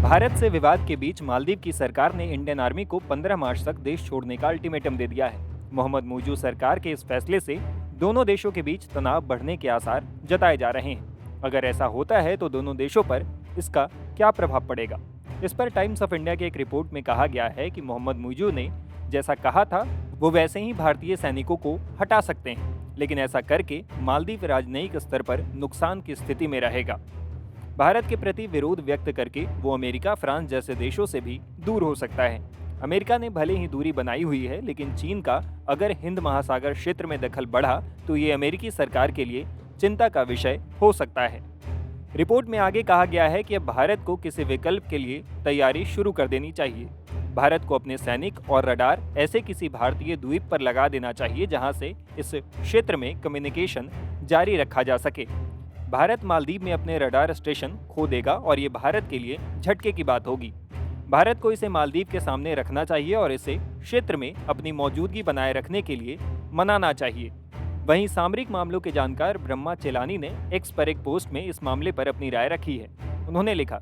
भारत से विवाद के बीच मालदीव की सरकार ने इंडियन आर्मी को 15 मार्च तक देश छोड़ने का अल्टीमेटम दे दिया है। मोहम्मद मुइज़ सरकार के इस फैसले से दोनों देशों के बीच तनाव बढ़ने के आसार जताए जा रहे हैं। अगर ऐसा होता है तो दोनों देशों पर इसका क्या प्रभाव पड़ेगा? इस पर टाइम्स ऑफ इंडिया की एक रिपोर्ट में कहा गया है कि मोहम्मद मुइज़ ने जैसा कहा था वो वैसे ही भारतीय सैनिकों को हटा सकते हैं, लेकिन ऐसा करके मालदीव राजनयिक स्तर पर नुकसान की स्थिति में रहेगा। भारत के प्रति विरोध व्यक्त करके वो अमेरिका, फ्रांस जैसे देशों से भी दूर हो सकता है। अमेरिका ने भले ही दूरी बनाई हुई है, लेकिन चीन का अगर हिंद महासागर क्षेत्र में दखल बढ़ा तो ये अमेरिकी सरकार के लिए चिंता का विषय हो सकता है। रिपोर्ट में आगे कहा गया है कि अब भारत को किसी विकल्प के लिए तैयारी शुरू कर देनी चाहिए। भारत को अपने सैनिक और रडार ऐसे किसी भारतीय द्वीप पर लगा देना चाहिए जहां से इस क्षेत्र में कम्युनिकेशन जारी रखा जा सके। भारत मालदीव में अपने रडार स्टेशन खो देगा और ये भारत के लिए झटके की बात होगी। भारत को इसे मालदीव के सामने रखना चाहिए और इसे क्षेत्र में अपनी मौजूदगी बनाए रखने के लिए मनाना चाहिए। वहीं सामरिक मामलों के जानकार ब्रह्मा चेलानी ने एक्स पर एक पोस्ट में इस मामले पर अपनी राय रखी है। उन्होंने लिखा,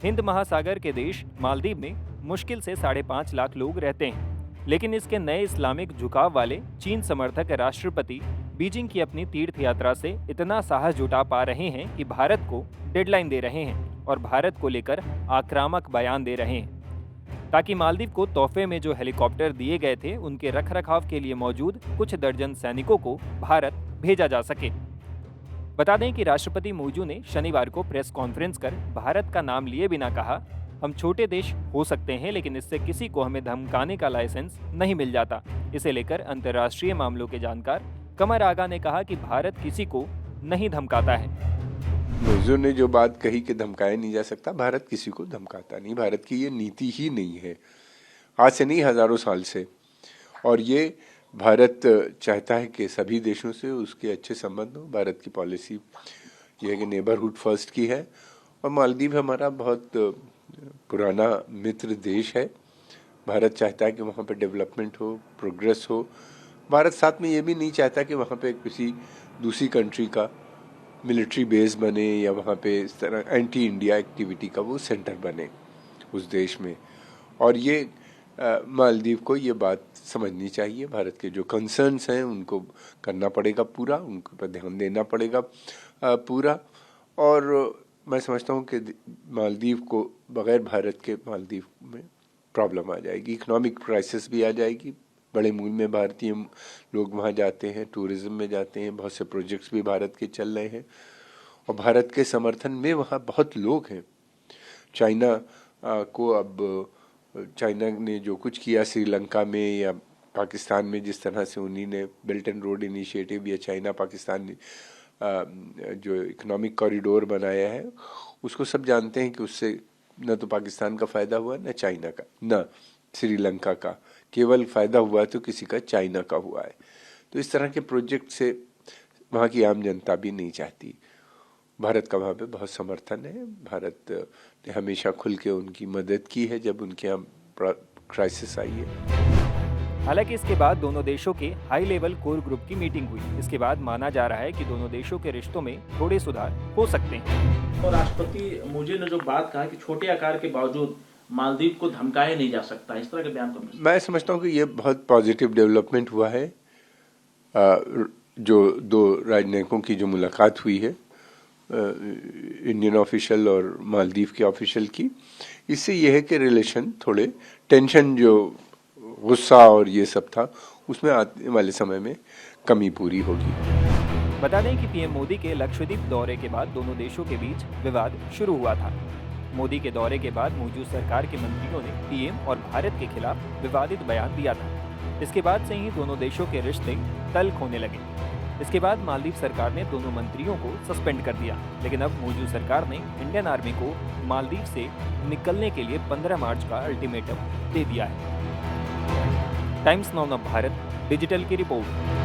हिंद महासागर के देश मालदीव में मुश्किल से 5.5 लाख लोग रहते हैं, लेकिन इसके नए इस्लामिक झुकाव वाले चीन समर्थक राष्ट्रपति बीजिंग की अपनी तीर्थ यात्रा से इतना साहस जुटा पा रहे हैं कि भारत को डेडलाइन दे रहे हैं और भारत को लेकर आक्रामक बयान दे रहे हैं ताकि मालदीव को तोहफे में जो हेलीकॉप्टर दिए गए थे उनके रखरखाव के लिए मौजूद कुछ दर्जन सैनिकों को भारत भेजा जा सके। बता दें कि राष्ट्रपति मुइज़ ने शनिवार को प्रेस कॉन्फ्रेंस कर भारत का नाम लिए बिना कहा, हम छोटे देश हो सकते हैं लेकिन इससे किसी को हमें धमकाने का लाइसेंस नहीं मिल जाता। इसे लेकर अंतर्राष्ट्रीय मामलों के जानकार कमर आगा ने कहा कि भारत किसी को नहीं धमकाता है। मुइज़ ने जो बात कही कि धमकाया नहीं जा सकता, भारत किसी को धमकाता नहीं, भारत की ये नीति ही नहीं है, आज से नहीं हजारों साल से। और ये भारत चाहता है कि सभी देशों से उसके अच्छे संबंध हो। भारत की पॉलिसी ये है कि नेबरहुड फर्स्ट की है और मालदीव हमारा बहुत पुराना मित्र देश है। भारत चाहता है कि वहाँ पे डेवलपमेंट हो, प्रोग्रेस हो। भारत साथ में ये भी नहीं चाहता कि वहाँ पे किसी दूसरी कंट्री का मिलिट्री बेस बने या वहाँ पे इस तरह एंटी इंडिया एक्टिविटी का वो सेंटर बने उस देश में। और ये मालदीव को ये बात समझनी चाहिए। भारत के जो कंसर्न्स हैं उनको करना पड़ेगा पूरा, उनके पर ध्यान देना पड़ेगा पूरा। और मैं समझता हूँ कि मालदीव को बग़ैर भारत के मालदीव में प्रॉब्लम आ जाएगी, इकोनॉमिक क्राइसिस भी आ जाएगी। बड़े मूल में भारतीय लोग वहाँ जाते हैं, टूरिज्म में जाते हैं, बहुत से प्रोजेक्ट्स भी भारत के चल रहे हैं और भारत के समर्थन में वहाँ बहुत लोग हैं। चाइना को अब चाइना ने जो कुछ किया श्रीलंका में या पाकिस्तान में, जिस तरह से उन्हीं ने बेल्ट एंड रोड इनिशिएटिव या चाइना पाकिस्तान जो इकोनॉमिक कॉरिडोर बनाया है, उसको सब जानते हैं कि उससे न तो पाकिस्तान का फ़ायदा हुआ, न चाइना का, न श्रीलंका का। केवल फ़ायदा हुआ तो किसी का चाइना का हुआ है। तो इस तरह के प्रोजेक्ट से वहाँ की आम जनता भी नहीं चाहती। भारत का वहाँ पे बहुत समर्थन है। भारत ने हमेशा खुल के उनकी मदद की है जब उनके यहाँ क्राइसिस आई है। हालांकि इसके बाद दोनों देशों के हाई लेवल कोर ग्रुप की मीटिंग हुई। इसके बाद माना जा रहा है कि दोनों देशों के रिश्तों में थोड़े सुधार हो सकते हैं। और राष्ट्रपति मुइज़ ने जो बात कहा कि छोटे आकार के बावजूद मालदीव को धमकाया नहीं जा सकता, इस तरह के बयान को मैं समझता हूँ कि ये बहुत पॉजिटिव डेवलपमेंट हुआ है। जो दो राजनयिकों की जो मुलाकात हुई है, इंडियन ऑफिशियल और मालदीव के ऑफिशियल की, इससे यह है कि रिलेशन थोड़े टेंशन, जो गुस्सा और ये सब था, उसमें आने वाले समय में कमी पूरी होगी। बता दें कि पीएम मोदी के लक्षद्वीप दौरे के बाद दोनों देशों के बीच विवाद शुरू हुआ था। मोदी के दौरे के बाद मुइज़ सरकार के मंत्रियों ने पीएम और भारत के खिलाफ विवादित बयान दिया था। इसके बाद से ही दोनों देशों के रिश्ते तल्ख होने लगे। इसके बाद मालदीव सरकार ने दोनों मंत्रियों को सस्पेंड कर दिया, लेकिन अब मुइज़ सरकार ने इंडियन आर्मी को मालदीव से निकलने के लिए 15 मार्च का अल्टीमेटम दे दिया है। टाइम्स नाउ भारत डिजिटल की रिपोर्ट।